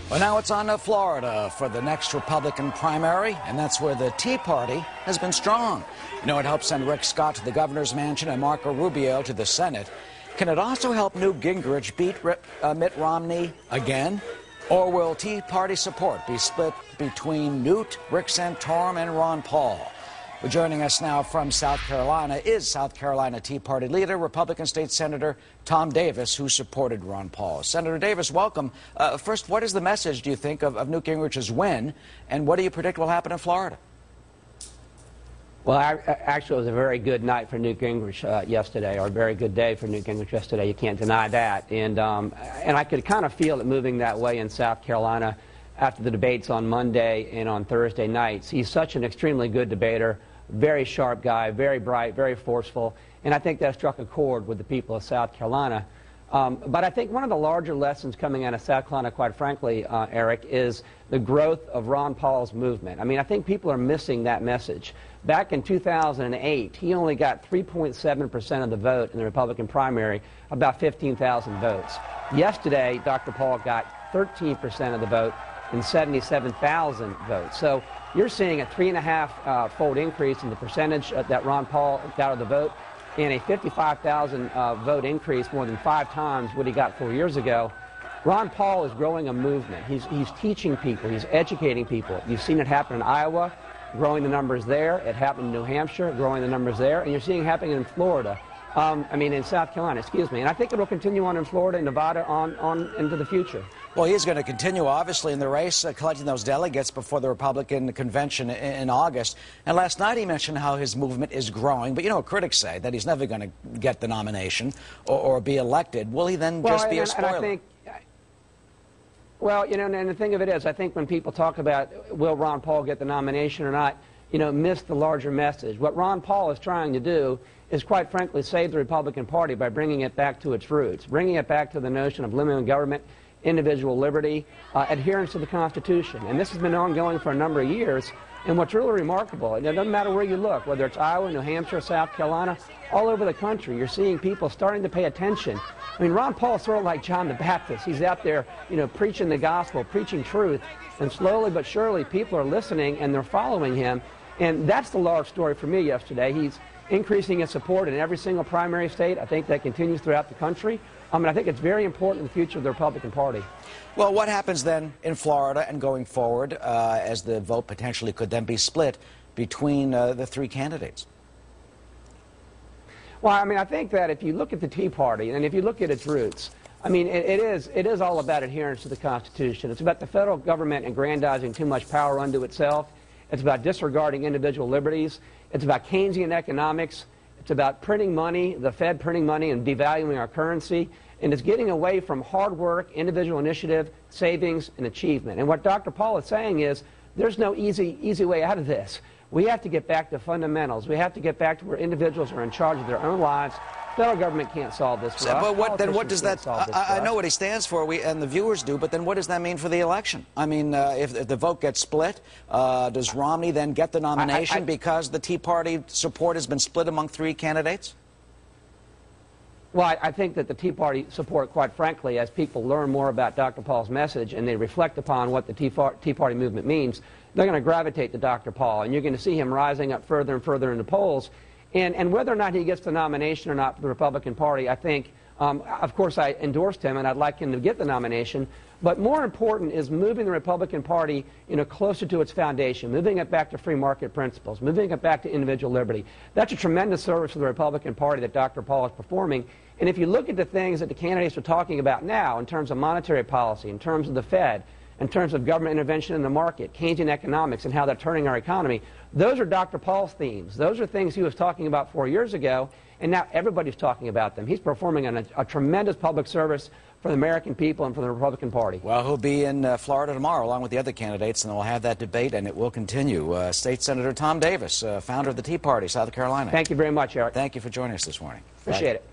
Well, now it's on to Florida for the next Republican primary, and that's where the Tea Party has been strong. You know, it helped send Rick Scott to the governor's mansion and Marco Rubio to the Senate. Can it also help Newt Gingrich beat Mitt Romney again? Or will Tea Party support be split between Newt, Rick Santorum, and Ron Paul? Well, joining us now from South Carolina is South Carolina Tea Party leader, Republican State Senator Tom Davis, who supported Ron Paul. Senator Davis, welcome. First, what is the message, do you think, of Newt Gingrich's win, and what do you predict will happen in Florida? Well, actually, it was a very good night for Newt Gingrich yesterday, or a very good day for Newt Gingrich yesterday. You can't deny that. And I could kind of feel it moving that way in South Carolina after the debates on Monday and on Thursday nights. He's such an extremely good debater, very sharp guy, very bright, very forceful, and I think that struck a chord with the people of South Carolina. But I think one of the larger lessons coming out of South Carolina, quite frankly, Eric, is the growth of Ron Paul's movement. I mean, I think people are missing that message. Back in 2008, he only got 3.7% of the vote in the Republican primary, about 15,000 votes. Yesterday, Dr. Paul got 13% of the vote and 77,000 votes. So you're seeing a 3.5-fold increase in the percentage that Ron Paul got of the vote, and a 55,000 vote increase, more than 5 times what he got 4 years ago. Ron Paul is growing a movement. He's teaching people. He's educating people. You've seen it happen in Iowa, growing the numbers there. It happened in New Hampshire, growing the numbers there. And you're seeing it happening in Florida. In South Carolina, excuse me. And I think it will continue on in Florida and Nevada on into the future. Well, he's going to continue, obviously, in the race, collecting those delegates before the Republican convention in August. And last night he mentioned how his movement is growing. But, you know, critics say that he's never going to get the nomination or be elected. Will he then just be a spoiler? Well, you know, and the thing of it is, I think when people talk about will Ron Paul get the nomination or not, you know, miss the larger message. What Ron Paul is trying to do is, quite frankly, save the Republican Party by bringing it back to its roots, bringing it back to the notion of limiting government, individual liberty, adherence to the Constitution. And this has been ongoing for a number of years. And what's really remarkable, and it doesn't matter where you look, whether it's Iowa, New Hampshire, South Carolina, all over the country, you're seeing people starting to pay attention. I mean, Ron Paul's sort of like John the Baptist. He's out there, you know, preaching the gospel, preaching truth, and slowly but surely people are listening and they're following him. And that's the large story for me yesterday. He's increasing his support in every single primary state. I think that continues throughout the country. I think it's very important in the future of the Republican Party. Well, what happens then in Florida and going forward as the vote potentially could then be split between the 3 candidates? Well, I think that if you look at the Tea Party and if you look at its roots, it is all about adherence to the Constitution. It's about the federal government aggrandizing too much power unto itself. It's about disregarding individual liberties. It's about Keynesian economics. It's about printing money, the Fed printing money and devaluing our currency. And it's getting away from hard work, individual initiative, savings, and achievement. And what Dr. Paul is saying is there's no easy way out of this. We have to get back to fundamentals. We have to get back to where individuals are in charge of their own lives. Federal government can't solve this for us. But then what does that, I know what he stands for, and the viewers do, but then what does that mean for the election? I mean, if the vote gets split, does Romney then get the nomination because the Tea Party support has been split among 3 candidates? Well, I think that the Tea Party support, quite frankly, as people learn more about Dr. Paul's message and they reflect upon what the Tea Party movement means, they're going to gravitate to Dr. Paul, and you're going to see him rising up further and further in the polls. And whether or not he gets the nomination or not for the Republican Party, I think, of course, I endorsed him, and I'd like him to get the nomination. But more important is moving the Republican Party, you know, closer to its foundation, moving it back to free market principles, moving it back to individual liberty. That's a tremendous service for the Republican Party that Dr. Paul is performing. And if you look at the things that the candidates are talking about now in terms of monetary policy, in terms of the Fed, in terms of government intervention in the market, Keynesian economics, and how they're turning our economy, those are Dr. Paul's themes. Those are things he was talking about 4 years ago, and now everybody's talking about them. He's performing a tremendous public service for the American people and for the Republican Party. Well, he'll be in Florida tomorrow along with the other candidates, and we'll have that debate, and it will continue. State Senator Tom Davis, founder of the Tea Party, South Carolina. Thank you very much, Eric. Thank you for joining us this morning. Appreciate it.